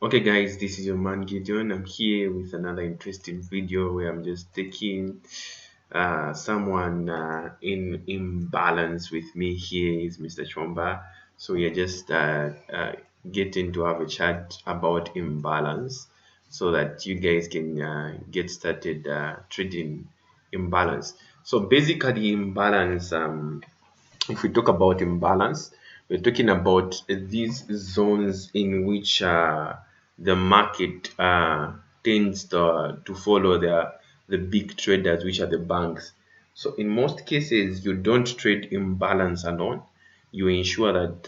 Okay guys, this is your man Gideon. I'm here with another interesting video where I'm just taking someone in imbalance with me. Here is Mr. Chomba. So we are just getting to have a chat about imbalance so that you guys can get started trading imbalance. So basically imbalance, if we talk about imbalance, we're talking about these zones in which the market tends to follow the big traders, which are the banks. So in most cases, you don't trade imbalance alone. You ensure that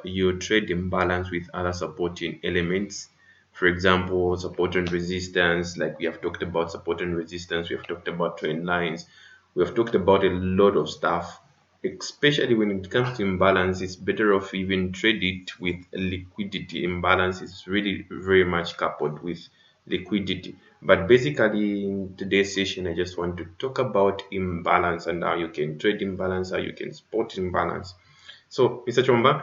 you trade imbalance with other supporting elements. For example, support and resistance, like we have talked about support and resistance, we have talked about trend lines, we have talked about a lot of stuff. Especially when it comes to imbalance, it's better off even trade it with liquidity. Imbalance is really very much coupled with liquidity. But basically, in today's session, I just want to talk about imbalance and how you can trade imbalance, how you can spot imbalance. So, Mr. Chomba,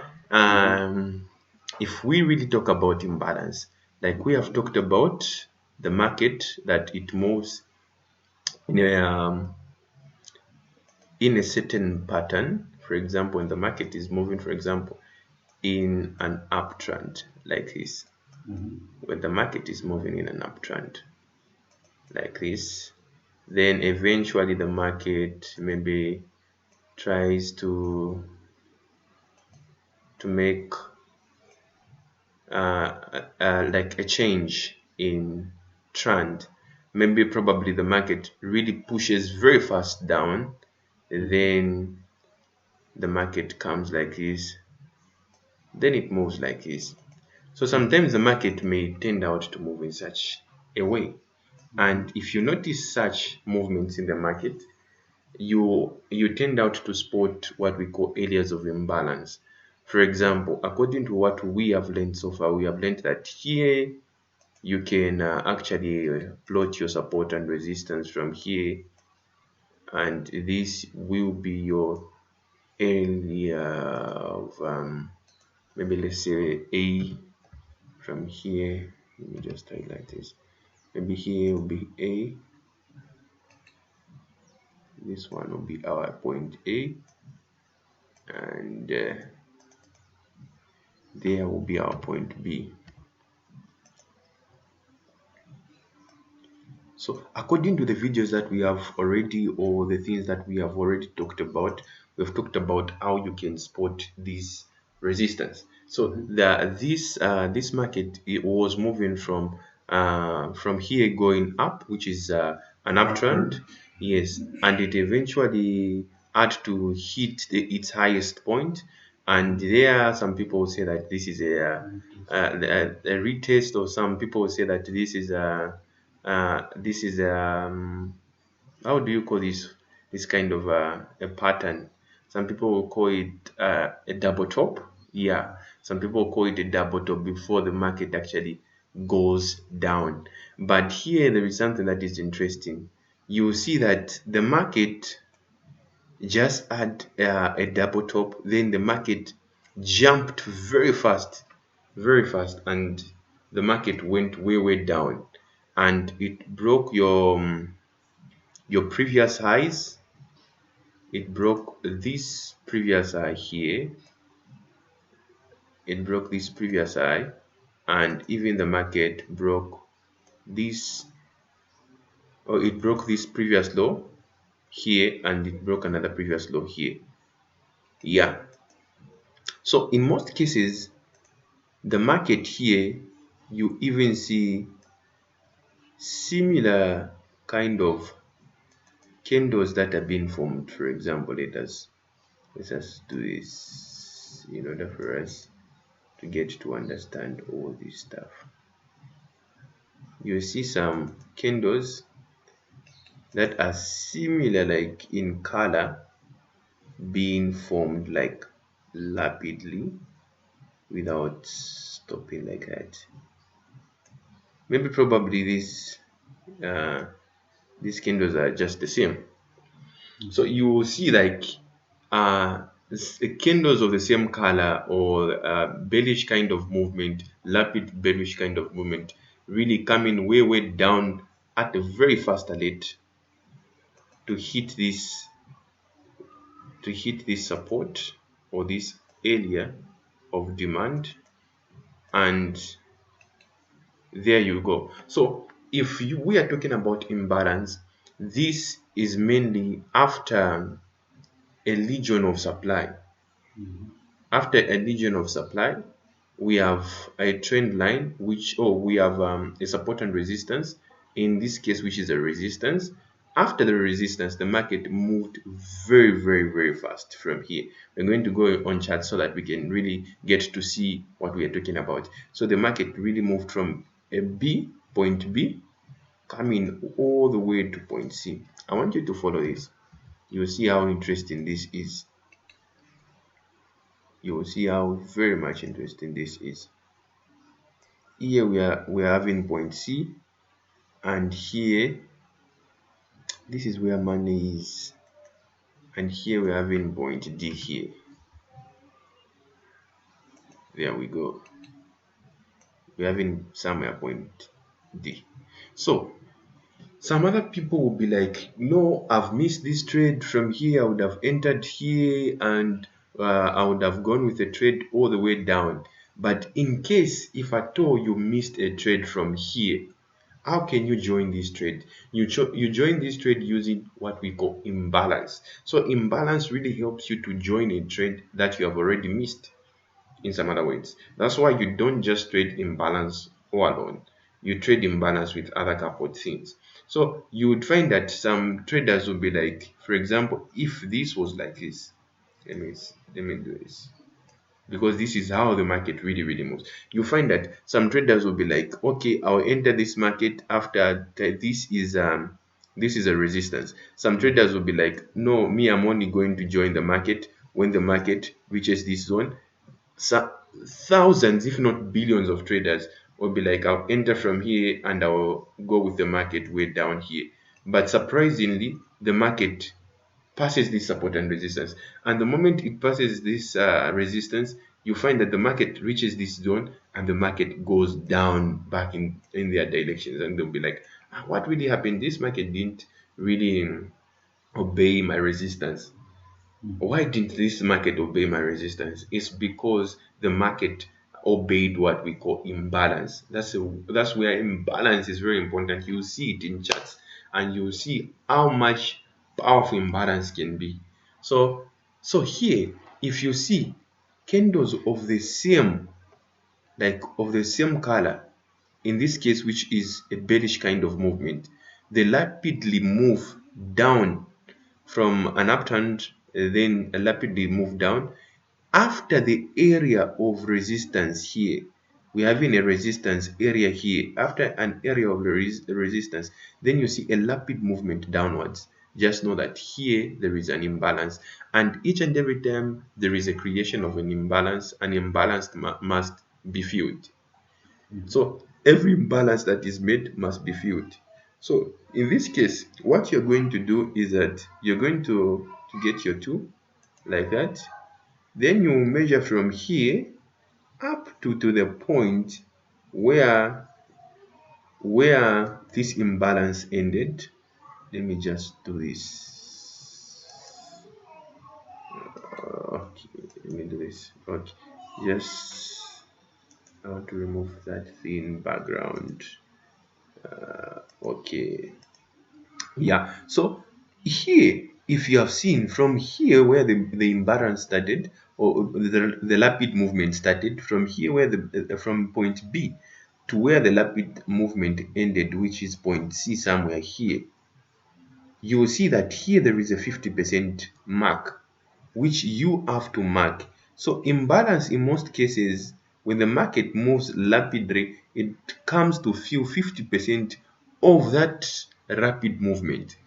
if we really talk about imbalance, like we have talked about the market, that it moves in a certain pattern. For example, when the market is moving, for example, in an uptrend like this, when the market is moving in an uptrend like this, then eventually the market maybe tries to make like a change in trend. Maybe probably the market really pushes very fast down, then the market comes like this, then it moves like this. So sometimes the market may tend out to move in such a way. And if you notice such movements in the market, you tend out to spot what we call areas of imbalance. For example, according to what we have learned so far, we have learned that here you can actually plot your support and resistance from here, and this will be your area of maybe let's say A from here. Let me just highlight this. Maybe here will be A, this one will be our point A, and there will be our point B. So according to the videos that we have already, or the things that we have already talked about, we've talked about how you can spot this resistance. So this market, it was moving from here going up, which is an uptrend, yes, and it eventually had to hit its highest point. And there are some people who say that this is a retest, or some people say that this is how do you call this kind of a pattern? Some people will call it a double top. Yeah, some people call it a double top before the market actually goes down. But here there is something that is interesting. You see that the market just had a double top, then the market jumped very fast, and the market went way down, and it broke your previous highs. It broke this previous high here, it broke this previous high, and even the market broke this, or it broke this previous low here, and it broke another previous low here. Yeah, so in most cases the market here, you even see similar kind of candles that are being formed. For example, let's do this in order for us to get to understand all this stuff. You see some candles that are similar, like in color, being formed like rapidly without stopping like that. Maybe probably these candles are just the same. So you will see like candles of the same color or bearish kind of movement, rapid bearish kind of movement, really coming way down at a very fast alert to hit this support or this area of demand, and there you go. So if we are talking about imbalance, this is mainly after a legion of supply. After a legion of supply, we have a trend line, which we have a support and resistance, in this case, which is a resistance. After the resistance, the market moved very fast from here. We're going to go on chart so that we can really get to see what we are talking about. So the market really moved from a point B, coming all the way to point C. I want you to follow this. You'll see how interesting this is. You will see how very much interesting this is. Here we are having point C, and here this is where money is, and here we're having point D here. There we go. We're having somewhere point D. So some other people will be like, no, I've missed this trade from here. I would have entered here and I would have gone with a trade all the way down. But in case, if at all you missed a trade from here, how can you join this trade? You join this trade using what we call imbalance. So imbalance really helps you to join a trade that you have already missed, in some other words. That's why you don't just trade imbalance all alone. You trade imbalance with other couple of things. So you would find that some traders will be like, for example, if this was like this, let me do this, because this is how the market really moves. You find that some traders will be like, okay, I'll enter this market after this is a resistance. Some traders will be like, no, me, I'm only going to join the market when the market reaches this zone. So thousands, if not billions, of traders will be like, I'll enter from here and I'll go with the market way down here. But surprisingly, the market passes this support and resistance, and the moment it passes this resistance, you find that the market reaches this zone and the market goes down back in their directions, and they'll be like, what really happened? This market didn't really obey my resistance. Why didn't this market obey my resistance? It's because the market obeyed what we call imbalance. That's where imbalance is very important. You'll see it in charts, and you'll see how much powerful imbalance can be. So here, if you see candles of the same color, in this case, which is a bearish kind of movement, they rapidly move down from an uptrend, then rapidly move down after the area of resistance. Here we're having a resistance area here. After an area of resistance, then you see a rapid movement downwards. Just know that here there is an imbalance, and each and every time there is a creation of an imbalance must be filled. So every imbalance that is made must be filled. So in this case, what you're going to do is that you're going to get your tool like that. Then you measure from here up to the point where this imbalance ended. Let me just do this. Okay, let me do this. Okay, just I want to remove that thin background. Okay, yeah. So here, if you have seen from here where the imbalance started, or the rapid movement started, from here where from point B to where the rapid movement ended, which is point C somewhere here, you will see that here there is a 50% mark which you have to mark. So imbalance, in most cases, when the market moves rapidly, it comes to fill 50% of that rapid movement,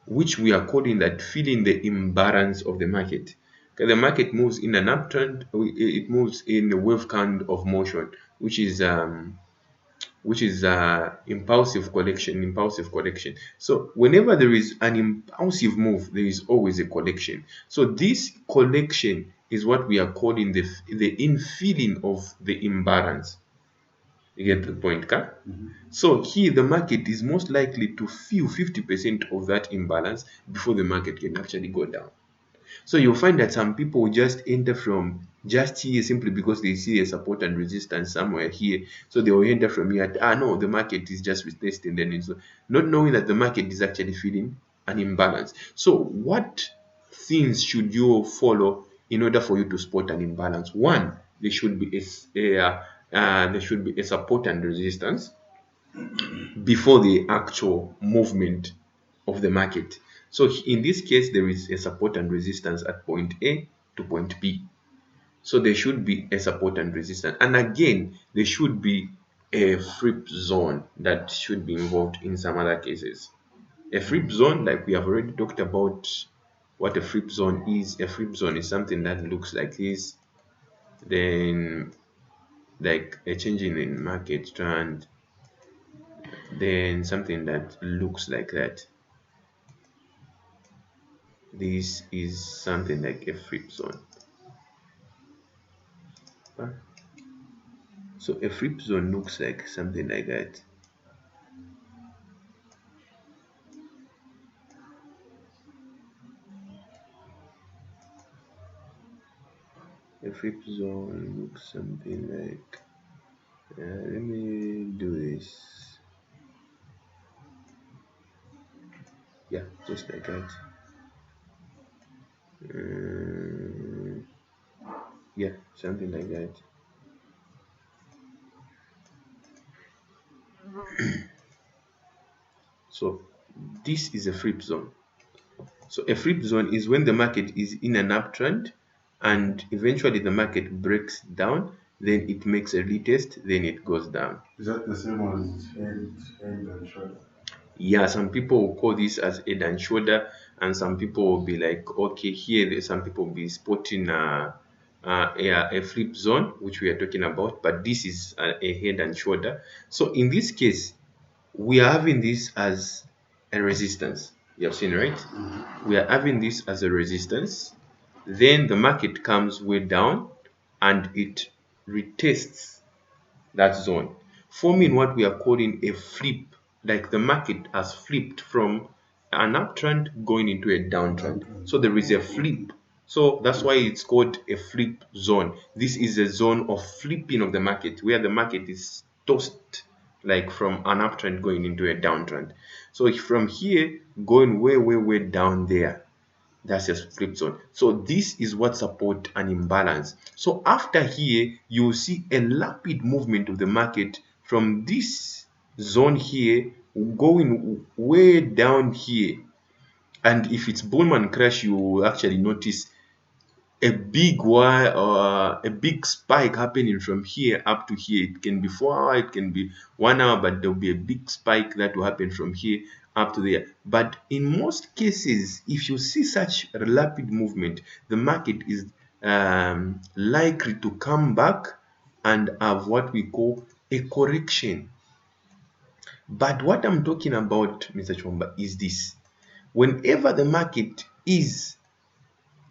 which we are calling that filling the imbalance of the market. Okay, the market moves in an uptrend, it moves in a wave kind of motion, which is which is impulsive correction. So whenever there is an impulsive move, there is always a correction. So this correction is what we are calling the infilling of the imbalance. You get the point, Ka? So here the market is most likely to fill 50% of that imbalance before the market can actually go down. So you'll find that some people just enter from just here simply because they see a support and resistance somewhere here. So they will enter from here. No, the market is just retesting. Then so not knowing that the market is actually feeling an imbalance. So what things should you follow in order for you to spot an imbalance? One, there should be a support and resistance before the actual movement of the market. So in this case, there is a support and resistance at point A to point B. So there should be a support and resistance. And again, there should be a flip zone that should be involved in some other cases. A flip zone, like we have already talked about what a flip zone is. A flip zone is something that looks like this. Then like a change in market trend, then something that looks like that. This is something like a flip zone. So a flip zone looks like something like that. A flip zone looks something like, let me do this. Yeah, just like that. Yeah, something like that. So this is a flip zone. So a flip zone is when the market is in an uptrend and eventually the market breaks down, then it makes a retest, then it goes down. Is that the same as head and shoulder? Yeah, some people will call this as head and shoulder, and some people will be like, okay, here some people will be spotting a flip zone, which we are talking about, but this is a head and shoulder. So in this case, we are having this as a resistance. You have seen, right? We are having this as a resistance. Then the market comes way down and it retests that zone, forming what we are calling a flip, like the market has flipped from an uptrend going into a downtrend. So there is a flip. So that's why it's called a flip zone. This is a zone of flipping of the market where the market is tossed like from an uptrend going into a downtrend. So from here going way down there, that's a flip zone. So this is what support an imbalance. So after here, you see a rapid movement of the market from this zone here going way down here. And if it's Bullman crash, you will actually notice a big wire or a big spike happening from here up to here. It can be 4 hours, it can be 1 hour, but there'll be a big spike that will happen from here up to there. But in most cases, if you see such rapid movement, the market is likely to come back and have what we call a correction. But what I'm talking about, Mr. Chomba, is this: whenever the market is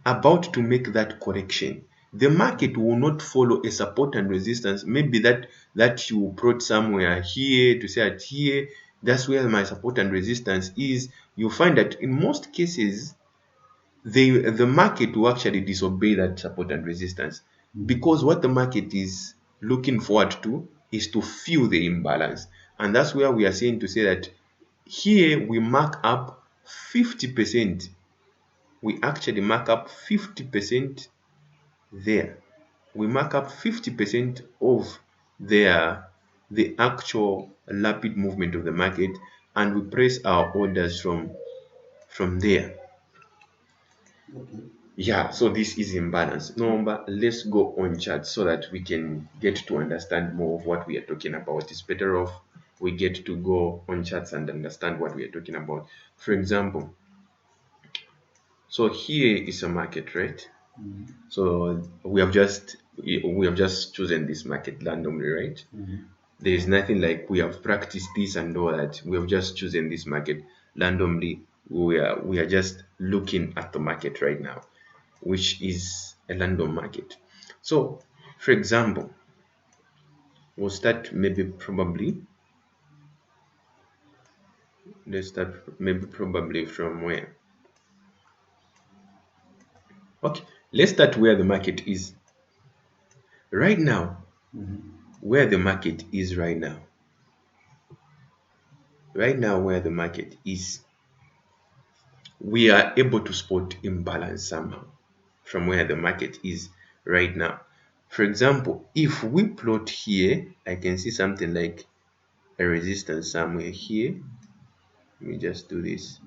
about to make that correction, the market will not follow a support and resistance, maybe that you brought somewhere here to say that here, that's where my support and resistance is. You find that in most cases the market will actually disobey that support and resistance, because what the market is looking forward to is to fill the imbalance. And that's where we are saying to say that here we mark up 50%. We actually mark up 50% there. We mark up 50% of the actual rapid movement of the market, and we place our orders from there. Okay. Yeah, so this is imbalance. Number, let's go on chart so that we can get to understand more of what we are talking about. It's better off we get to go on charts and understand what we are talking about. For example, so here is a market, right? So we have just chosen this market randomly, right? There is nothing like we have practiced this and all that. We have just chosen this market randomly. We are just looking at the market right now, which is a random market. So, for example, we'll start maybe probably. Let's start maybe probably from where? Okay, let's start where the market is right now. Where the market is right now. Right now, where the market is, we are able to spot imbalance somehow from where the market is right now. For example, if we plot here, I can see something like a resistance somewhere here. Let me just do this.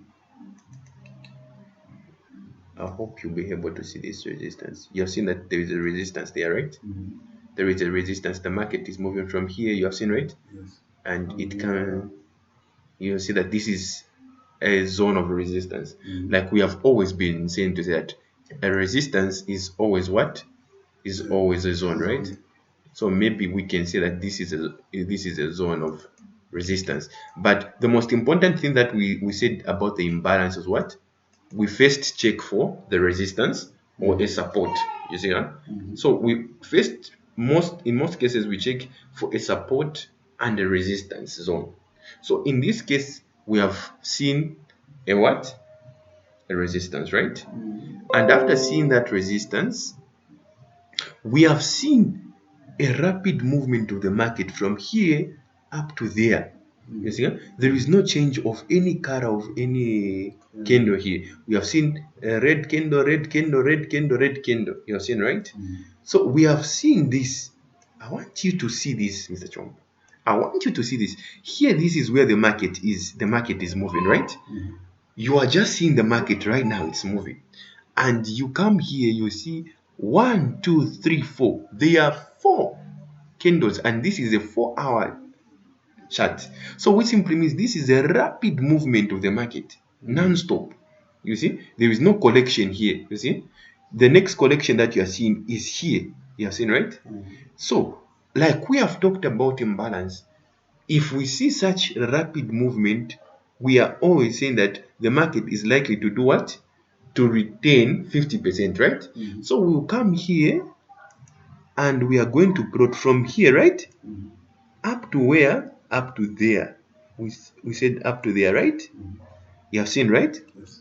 I hope you'll be able to see this resistance. You have seen that there is a resistance there, right? There is a resistance. The market is moving from here. You have seen, right? Yes. And it can. You see that this is a zone of resistance. Like we have always been saying to say that a resistance is always what? Is always a zone, right? So maybe we can say that this is a zone of resistance. But the most important thing that we said about the imbalance is what? We first check for the resistance or a support. You see, huh? So we first in most cases we check for a support and a resistance zone. So in this case, we have seen a what? A resistance, right? And after seeing that resistance, we have seen a rapid movement of the market from here up to there. You see, there is no change of any color of any candle here. We have seen a red candle, red candle, red candle, red candle. You have seen, right? So we have seen this. I want you to see this, Mr. Chombo. I want you to see this. Here, this is where the market is. The market is moving, right? You are just seeing the market right now, it's moving. And you come here, you see 1, 2, 3, 4. There are 4 candles, and this is a 4-hour chart. So which simply means this is a rapid movement of the market, non-stop. You see, there is no collection here. You see, the next collection that you are seeing is here. You are seeing, right? So, like we have talked about imbalance, if we see such rapid movement, we are always saying that the market is likely to do what? To retain 50%, right? So we'll come here and we are going to plot from here, right? Up to where? Up to there. We said up to there, right? You have seen, right? Yes.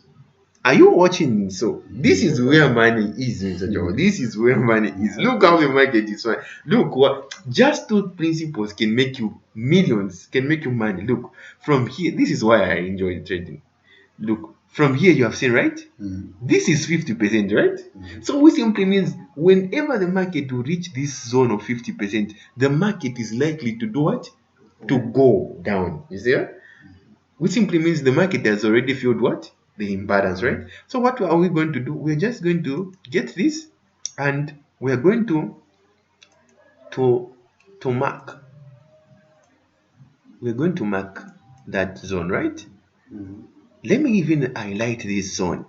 Are you watching? So this is where money is, Mr. Joe. This is where money is. Look how the market is fine. Look what just 2 principles can make you millions, can make you money. Look, from here, this is why I enjoy trading. Look, from here you have seen, right? This is 50%, right? So which simply means whenever the market will reach this zone of 50%, the market is likely to do what? To go down. You see? Which simply means the market has already filled what? The imbalance, right? So what are we going to do? We're just going to get this and we're going to mark. We're going to mark that zone, right? Let me even highlight this zone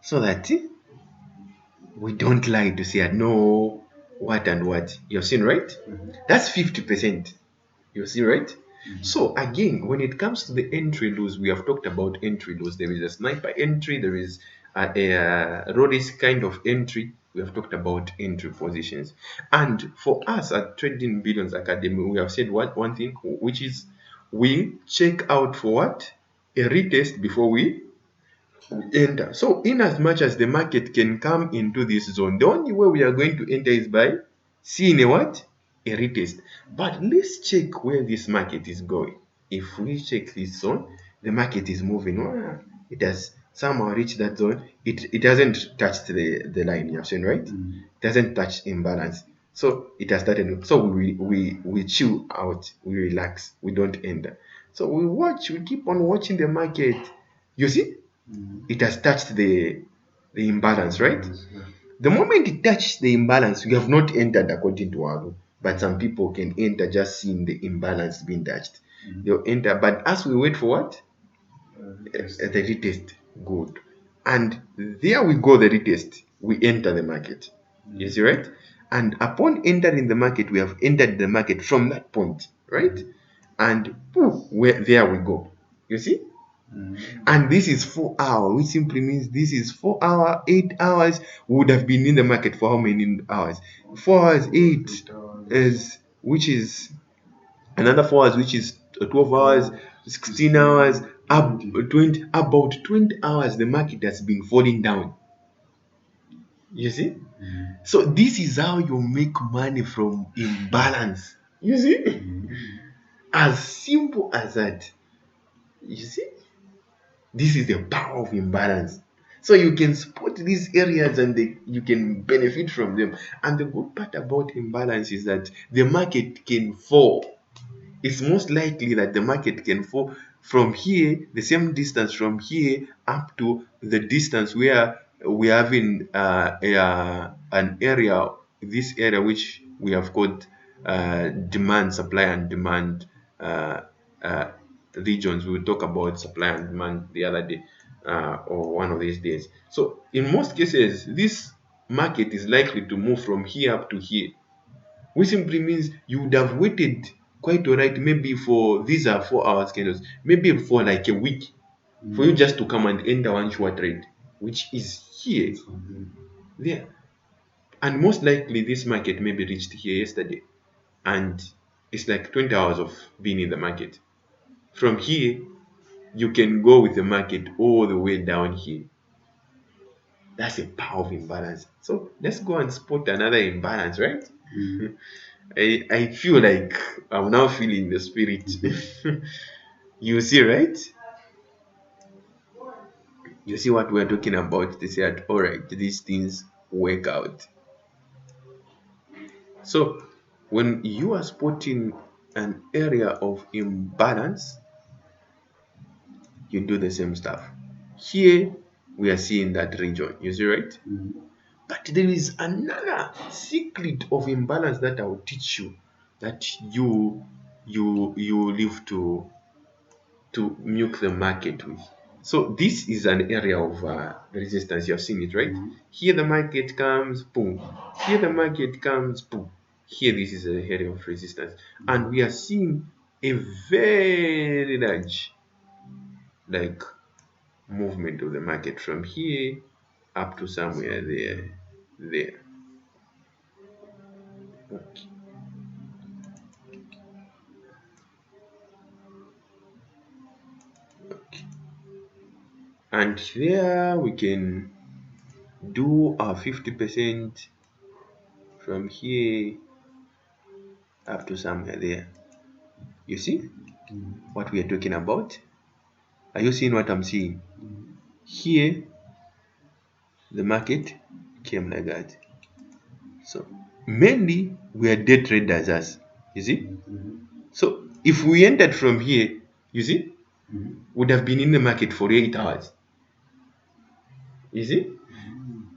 so that we don't lie to say no, what and what. You've seen, right? That's 50%. You see, right? So again, when it comes to the entry lows, we have talked about entry lows. There is a sniper entry, there is a low risk kind of entry. We have talked about entry positions. And for us at Trading Billions Academy, we have said one thing, which is we check out for what? A retest before we enter. So in as much as the market can come into this zone, the only way we are going to enter is by seeing a what? A retest. But let's check where this market is going. If we check this zone, the market is moving. It has somehow reached that zone. It hasn't touched the line, you have seen, right? It hasn't touched imbalance. So it has started. So we chill out, we relax, we don't enter. So we watch, we keep on watching the market. You see? It has touched the imbalance, right? The moment it touched the imbalance, we have not entered according to our rule. But some people can enter just seeing the imbalance being touched. They'll enter, but as we wait for what? The retest. Good. And there we go, the retest. We enter the market. You see, right? And upon entering the market, we have entered the market from that point. right? And poof, there we go. You see? And this is 4 hours, which simply means this is 4 hours, 8 hours. Would have been in the market for how many hours? 4 hours, 8 is, which is another 4 hours, which is 12 hours, 16 hours, up 20, about 20 hours. The market has been falling down. You see? So this is how you make money from imbalance. You see? As simple as that. You see? This is the power of imbalance. So you can spot these areas and you can benefit from them. And the good part about imbalance is that the market can fall. It's most likely that the market can fall from here, the same distance from here up to the distance where we are having an area, this area which we have called demand, supply and demand uh, uh, regions. We will talk about supply and demand the other day or one of these days. So in most cases, this market is likely to move from here up to here, which simply means you would have waited quite alright, maybe for, these are 4 hours candles, maybe for like a week, for you just to come and enter one short trade, which is here, there. And most likely this market maybe reached here yesterday, and it's like 20 hours of being in the market. From here, you can go with the market all the way down here. That's a power of imbalance. So let's go and spot another imbalance, right? I feel like I'm now feeling the spirit. You see, right? You see what we're talking about. They said, all right, these things work out. So when you are spotting an area of imbalance, you do the same stuff. Here we are seeing that region. You see, right? But there is another secret of imbalance that I will teach you, that you live to milk the market with. So this is an area of resistance. You have seen it, right? Here the market comes, boom. Here the market comes, boom. Here this is an area of resistance, and we are seeing a very large, like, movement of the market from here up to somewhere there. Okay. Okay. And there we can do our 50% from here up to somewhere there. You see what we are talking about? Are you seeing what I'm seeing? Here, the market came like that. So mainly we are day traders, as you see. So if we entered from here, you see, would have been in the market for 8 hours. You see,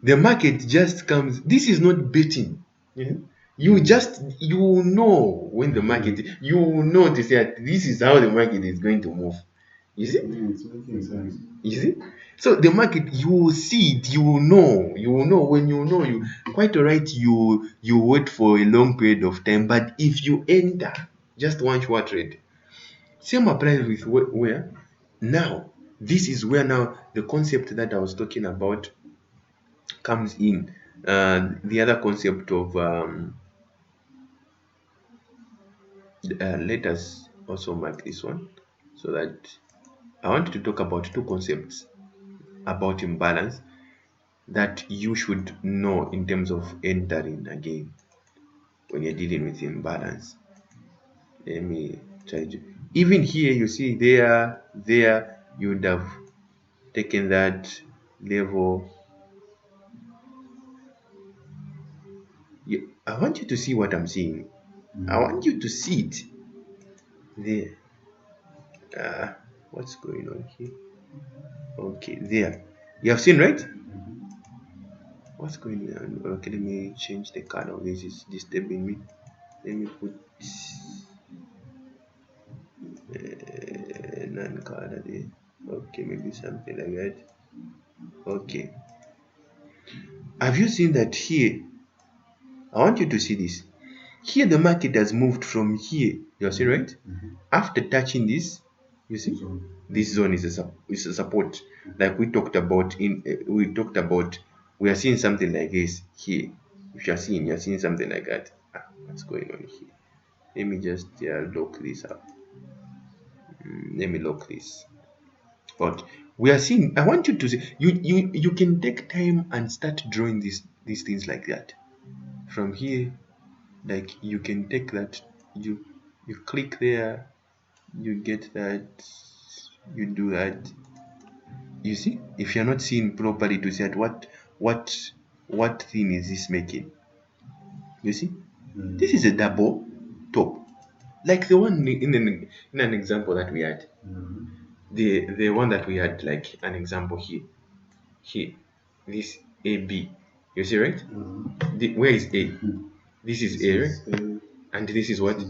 the market just comes. This is not betting. You just, you know when the market, you know to say that this is how the market is going to move. You see? It's making sense. You see? So the market, you will see it, you will know when you know, you quite alright, you wait for a long period of time, but if you enter just one short trade, same applies with where now, this is where now the concept that I was talking about comes in. The other concept of let us also mark this one, so that I want to talk about two concepts about imbalance that you should know in terms of entering again when you're dealing with imbalance. Let me try to, even here you see there you would have taken that level. I want you to see what I'm seeing. I want you to see it there. What's going on here? Okay, there. You have seen, right? What's going on? Okay, let me change the color. This is disturbing me. Let me put non-color there. Okay, maybe something like that. Okay. Have you seen that here? I want you to see this. Here the market has moved from here You see, right? After touching this, you see, Zone. this zone is a support. Like we talked about we are seeing something like this here. If you're seeing something like that. What's going on here? Let me just lock this up. Let me lock this. But we are seeing. I want you to see. You can take time and start drawing these things like that. From here, like you can take that. You click there. You get that. You do that. You see, if you're not seeing properly to say what thing is this making? You see, this is a double top, like the one in an example that we had. The one that we had, like an example here, this AB. You see, right? Where is A? This is A, right? And this is what?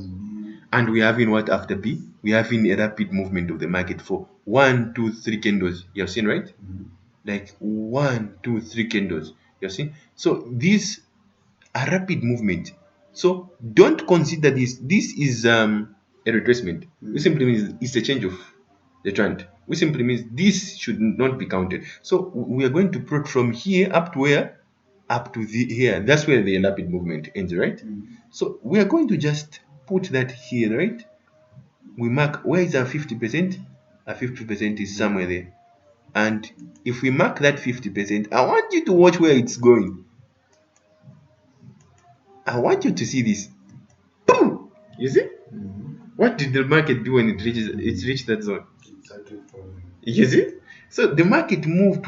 And we have in what after B? We have in a rapid movement of the market for 1, 2, 3 candles. You have seen, right? Like 1, 2, 3 candles. You have seen. So this a rapid movement. So don't consider this. This is a retracement. Which simply means it's a change of the trend. Which simply means this should not be counted. So we are going to plot from here up to where? Up to here. That's where the rapid movement ends, right? So we are going to just put that here, right? We mark where is our 50%? Our 50% is somewhere there. And if we mark that 50%, I want you to watch where it's going. I want you to see this. Boom! You see? What did the market do when it reached that zone? It started falling. You see? So the market moved.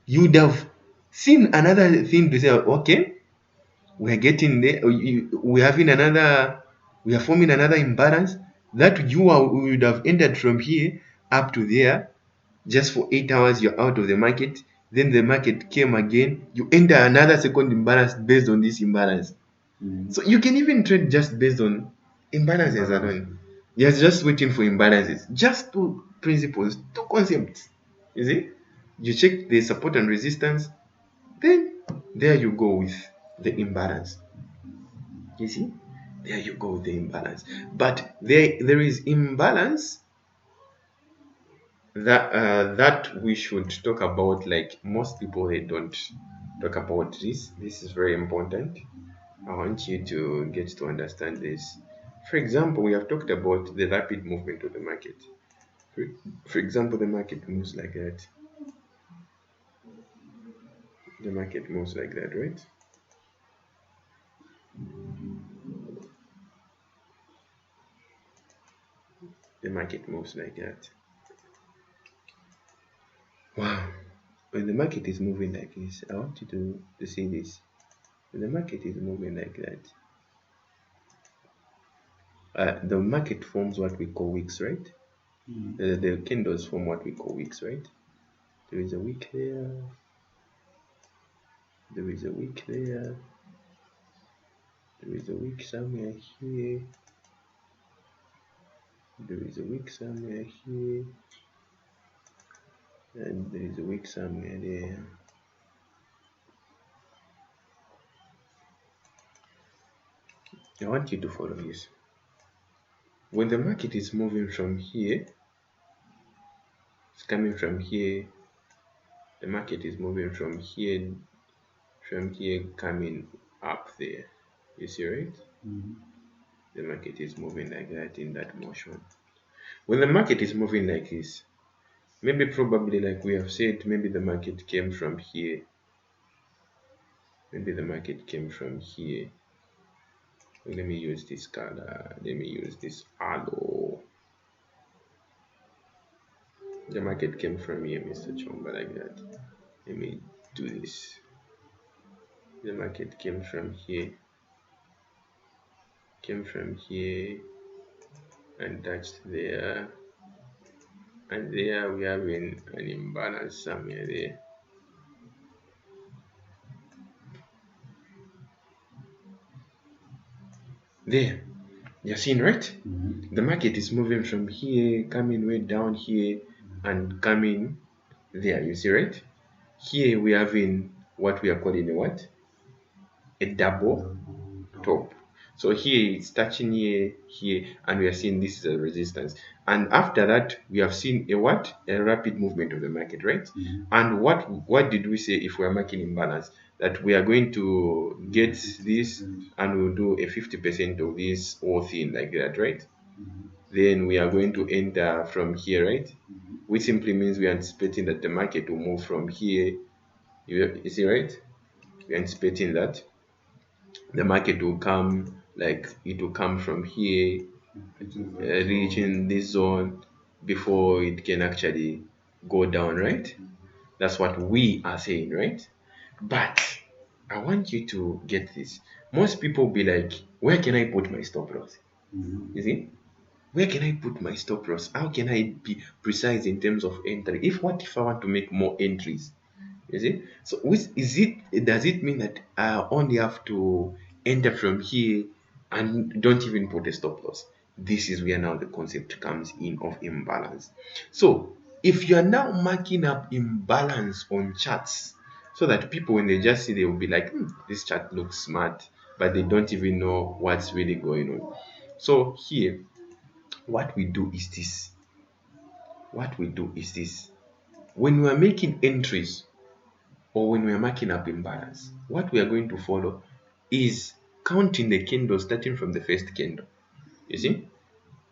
You would have seen another thing to say, okay, we're getting there. We are forming another imbalance that we would have entered from here up to there. Just for 8 hours, you're out of the market. Then the market came again. You enter another second imbalance based on this imbalance. So you can even trade just based on imbalances alone. You're just waiting for imbalances. Just two principles, two concepts. You see? You check the support and resistance, then there you go with the imbalance. You see? There you go with the imbalance. But there is imbalance that we should talk about. Like most people, they don't talk about this. This is very important. I want you to get to understand this. For example, we have talked about the rapid movement of the market. For example, the market moves like that. The market moves like that, right? The market moves like that. Wow. When the market is moving like this, I want you to see this. When the market is moving like that, the market forms what we call wicks, right? The candles form what we call wicks, right? There is a wick there. There is a wick there. There is a wick somewhere here. There is a wick somewhere here. And there is a wick somewhere there. I want you to follow this. When the market is moving from here, it's coming from here. The market is moving from here, coming up there. You see, right? The market is moving like that in that motion. When the market is moving like this, maybe probably like we have said, maybe the market came from here. Maybe the market came from here. Let me use this color. Let me use this arrow. The market came from here, Mr. Chomba, like that. Let me do this. The market came from here. And touched there. And there we have an imbalance somewhere there. There, you're seeing, right? The market is moving from here, coming way down here, and coming there. You see, right? Here we have in what we are calling a what? A double top. So here it's touching here, and we are seeing this is a resistance. And after that, we have seen a what? A rapid movement of the market, right? And what did we say if we are making imbalance? That we are going to get this 50%. and we'll do a 50% of this whole thing like that, right? Then we are going to enter from here, right? Which simply means we are anticipating that the market will move from here. You see, right? We are anticipating that the market will come, like it will come from here, It is that reaching this zone before it can actually go down, right? That's what we are saying, right? But I want you to get this. Most people be like, where can I put my stop loss? You see? Where can I put my stop loss? How can I be precise in terms of entry? If I want to make more entries? You see? So which is it, does it mean that I only have to enter from here and don't even put a stop loss? This is where now the concept comes in of imbalance. So if you are now marking up imbalance on charts, so that people when they just see, they will be like, this chart looks smart, but they don't even know what's really going on. So here, what we do is this. What we do is this. When we are making entries, or when we are marking up imbalance, what we are going to follow is counting the candles starting from the first candle. You see,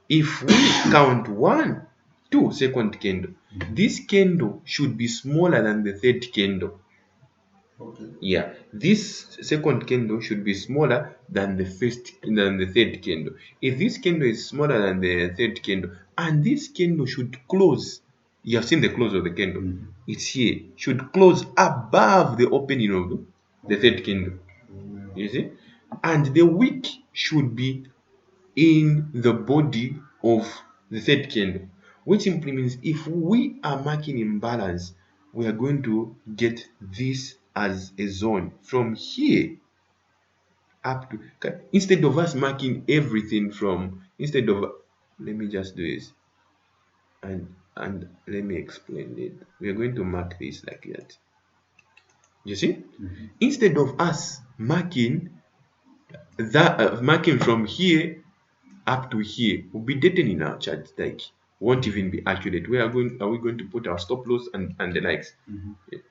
if we count 1, 2 second candle, this candle should be smaller than the third candle. Okay. Yeah, this second candle should be smaller than the third candle. If this candle is smaller than the third candle, and this candle should close, you have seen the close of the candle. It's here, should close above the opening of the third candle. You see, and the wick should be in the body of the third candle, which simply means if we are marking imbalance, we are going to get this as a zone from here up to, instead of us marking everything from, instead of, let me just do this, and let me explain it. We are going to mark this like that. You see, instead of us marking that, marking from here up to here, will be dated in our chart, like won't even be accurate. Are we going to put our stop loss and the likes?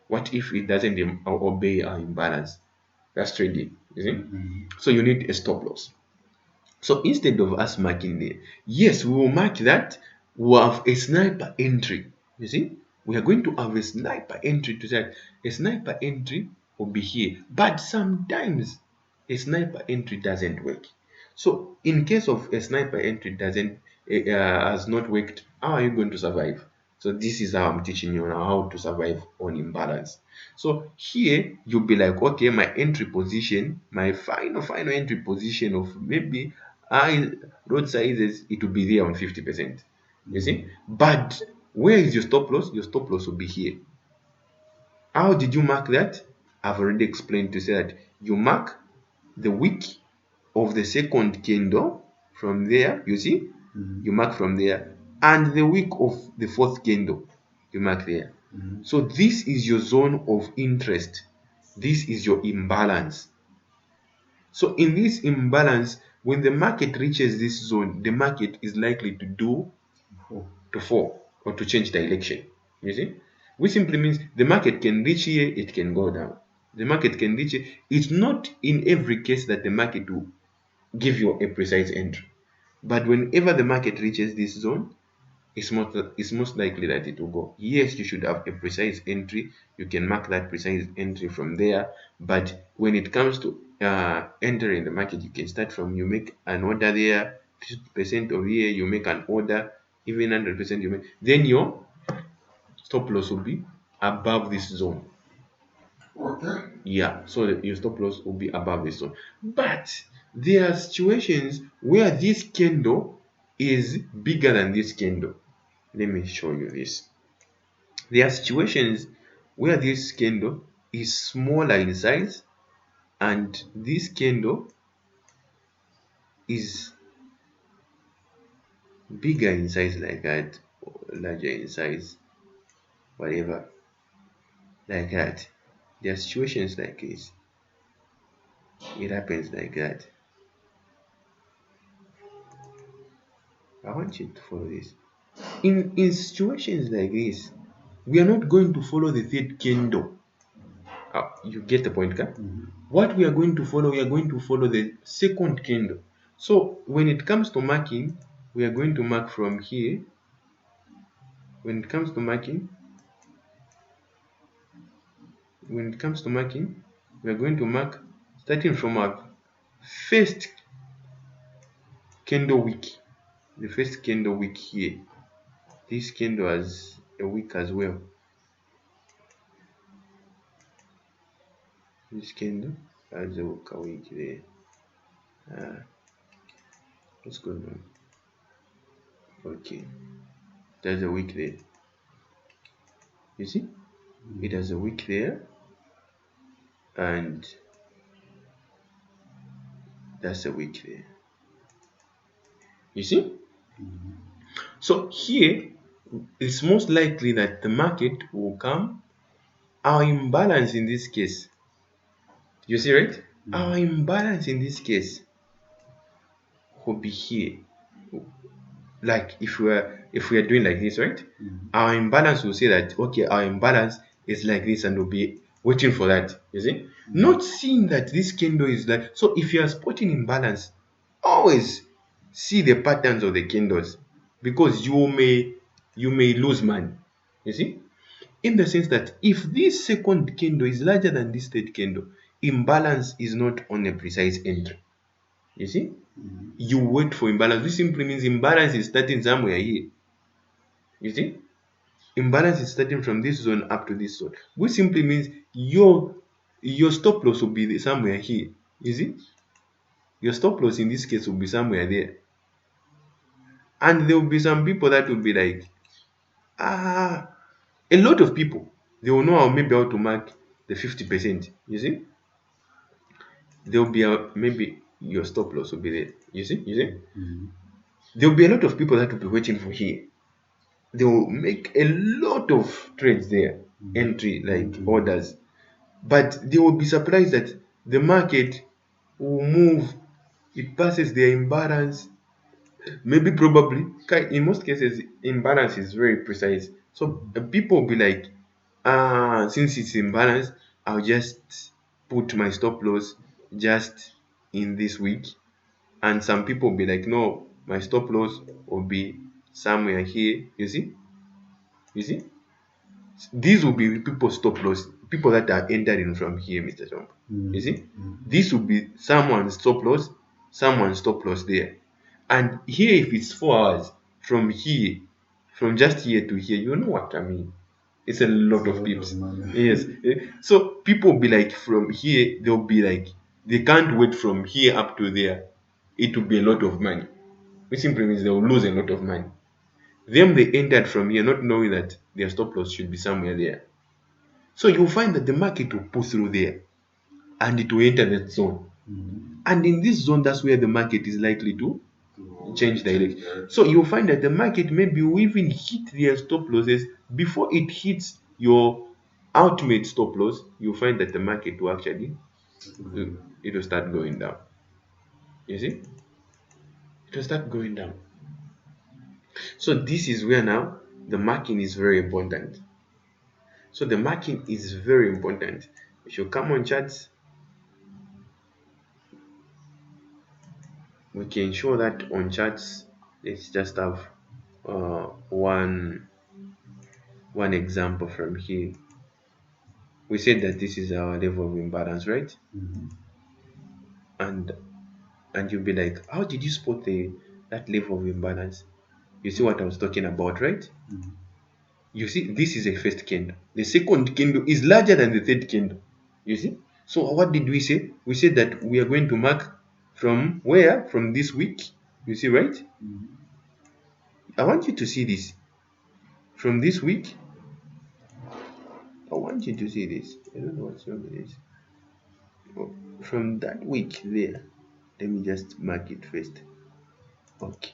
What if it doesn't obey our imbalance? That's trading, you see. So you need a stop loss. So instead of us marking there, yes, we will mark that. We'll have a sniper entry. You see, we are going to have a sniper entry to that. A sniper entry will be here, but sometimes a sniper entry doesn't work. So in case of a sniper entry doesn't has not worked, how are you going to survive? So this is how I'm teaching you now how to survive on imbalance. So here you'll be like, okay, my entry position, my final entry position of maybe high road sizes, it will be there on 50%. You see, but where is your stop loss? Your stop loss will be here. How did you mark that? I've already explained to say that you mark the wick of the second candle from there, you see, you mark from there, and the wick of the fourth candle, you mark there. So this is your zone of interest. This is your imbalance. So in this imbalance, when the market reaches this zone, the market is likely to fall or to change direction. You see? Which simply means the market can reach here, it can go down. The market can reach here. It's not in every case that the market will give you a precise entry. But whenever the market reaches this zone, it's most likely that it will go. Yes, you should have a precise entry. You can mark that precise entry from there. But when it comes to entering the market, you can start from, you make an order there, 50% of here, you make an order, even 100% you make. Then your stop loss will be above this zone. Okay. Yeah, so your stop loss will be above this zone. But there are situations where this candle is bigger than this candle. Let me show you this. There are situations where this candle is smaller in size and this candle is bigger in size, like that, or larger in size, whatever, like that. There are situations like this. It happens like that. I want you to follow this. In situations like this, we are not going to follow the third candle. You get the point, Ka? What we are going to follow, we are going to follow the second candle. So when it comes to marking, we are going to mark from here. When it comes to marking, we are going to mark starting from our first candle wick. The first candle wick here. This candle has a wick as well. This candle has a wick there. What's going on? Okay, there's a wick there. You see, it has a wick there, and that's a wick there. You see? So here, it's most likely that the market will come. Our imbalance in this case, you see, right? Our imbalance in this case will be here. Like if we are doing like this, right? Our imbalance will say that okay, our imbalance is like this, and we'll be waiting for that. You see, not seeing that this candle is like. So if you are spotting imbalance, always see the patterns of the candles, because you may lose money. You see, in the sense that if this second candle is larger than this third candle, imbalance is not on a precise entry. You see, you wait for imbalance. This simply means imbalance is starting somewhere here. You see, imbalance is starting from this zone up to this zone, which simply means your stop loss will be somewhere here. You see, your stop loss in this case will be somewhere there, and there will be some people that will be like, a lot of people, they will know maybe how to mark the 50%. You see, there will be maybe your stop loss will be there. You see, there will be a lot of people that will be waiting for here. They will make a lot of trades there, entry like orders, but they will be surprised that the market will move, it passes their imbalance. Maybe probably in most cases imbalance is very precise, so people will be like, since it's imbalance, I'll just put my stop loss just in this week. And some people will be like, no, my stop loss will be somewhere here. You see, these will be people stop loss, people that are entering from here, Mr. Trump. You see, this will be someone's stop loss there. And here, if it's 4 hours from here, from just here to here, you know what I mean. It's a lot of pips. Yes. So people will be like, from here, they'll be like, they can't wait from here up to there. It will be a lot of money, which simply means they will lose a lot of money. Them, they entered from here not knowing that their stop loss should be somewhere there. So you'll find that the market will pull through there and it will enter that zone. And in this zone, that's where the market is likely to change direction. So you'll find that the market maybe will even hit their stop losses before it hits your ultimate stop loss. You'll find that the market will actually it will start going down. You see, it will start going down. So this is where now the marking is very important. So the marking is very important. If you come on charts, we can show that on charts. Let's just have one example from here. We said that this is our level of imbalance, right? And you'll be like, how did you spot that level of imbalance? You see what I was talking about, right? You see, this is a first candle. The second candle is larger than the third candle. You see? So what did we say? We said that we are going to mark from where? From this week. You see, right? I want you to see this. From this week, I want you to see this. I don't know what's wrong with this. Oh, from that week there, let me just mark it first. Okay.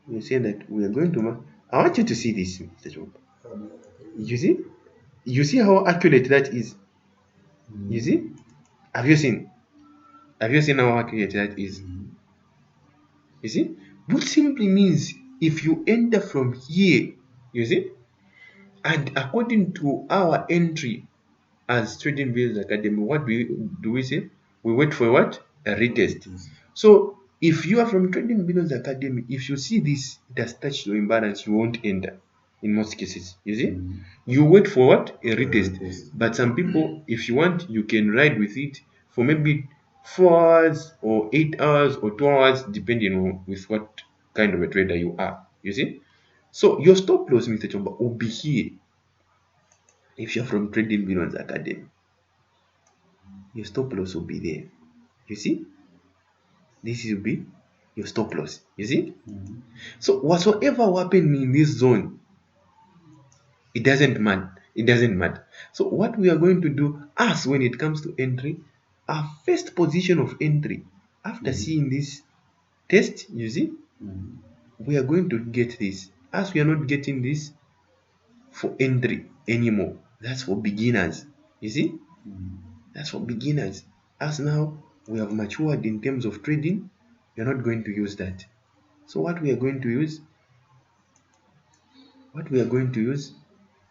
We say that we are going to mark. I want you to see this, Mr. Job. You see? You see how accurate that is? You see? Have you seen? Have you seen how accurate that is? You see? Which simply means if you enter from here, you see, and according to our entry as Trading Bills Academy, what do we say? We wait for what? A retest. So if you are from Trading Bills Academy, if you see this, it has touched your imbalance, you won't enter in most cases. You see? You wait for what? A retest. But some people, if you want, you can ride with it for maybe 4 hours or 8 hours or 2 hours, depending on with what kind of a trader you are. You see? So your stop loss, Mr. Chomba, will be here if you're from Trading Billions Academy. Your stop loss will be there. You see? This will be your stop loss. You see? So whatsoever happen in this zone, it doesn't matter. It doesn't matter. So what we are going to do, us, when it comes to entry, our first position of entry, after seeing this test, you see, we are going to get this. As we are not getting this for entry anymore, that's for beginners. You see? That's for beginners. As now we have matured in terms of trading, we are not going to use that. So what we are going to use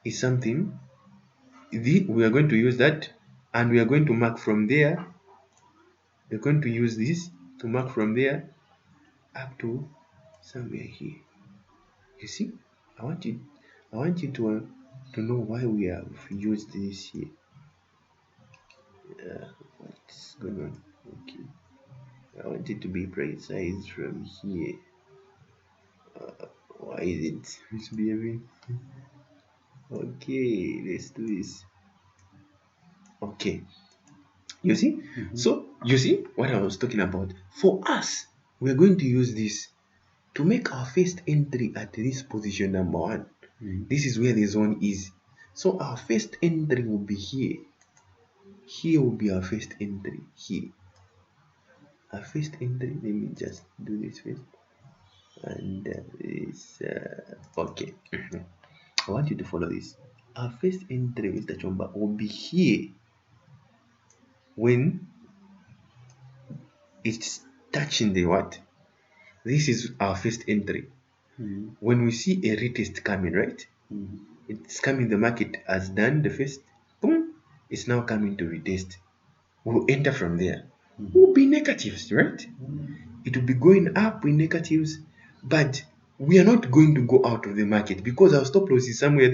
is something. We are going to use that, and we are going to mark from there. We're going to use this to mark from there up to somewhere here. You see, I want you to know why we have used this here. What's going on? Okay, I want it to be precise from here. Why is it misbehaving? Okay, let's do this. Okay, you see? So you see what I was talking about. For us, we're going to use this to make our first entry at this position number 1. This is where the zone is. So our first entry will be here. Here will be our first entry. Here. Our first entry, let me just do this first. And this, okay. I want you to follow this. Our first entry, Mr. Chomba, will be here when it's touching the what? This is our first entry. When we see a retest coming, right? It's coming, the market has done the first, boom, it's now coming to retest. We'll enter from there. We'll be negatives, right? It will be going up in negatives, but we are not going to go out of the market because our stop loss is somewhere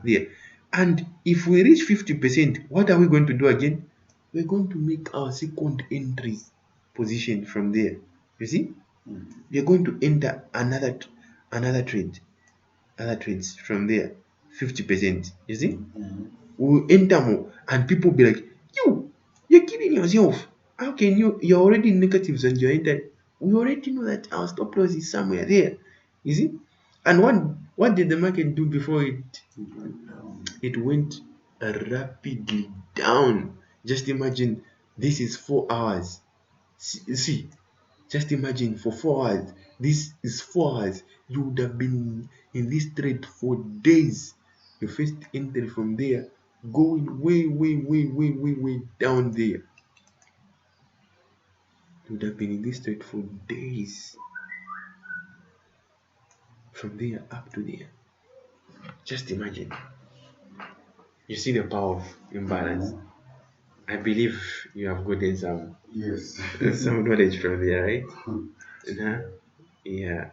there. And if we reach 50%, what are we going to do again? We're going to make our second entry position from there. You see? We're going to enter another trade, other trades from there, 50%. You see? We'll enter more, and people will be like, you're kidding yourself. How can you're already in negatives and you're entered? We already know that our stop loss is somewhere there. You see? And what did the market do before it went rapidly down? Just imagine, this is 4 hours. See, just imagine, for 4 hours. This is 4 hours. You would have been in this trade for days. Your first entry from there, going way down there. You would have been in this trade for days. From there up to there. Just imagine. You see the power of imbalance. I believe you have gotten some Yes. some knowledge from there, right? Yeah.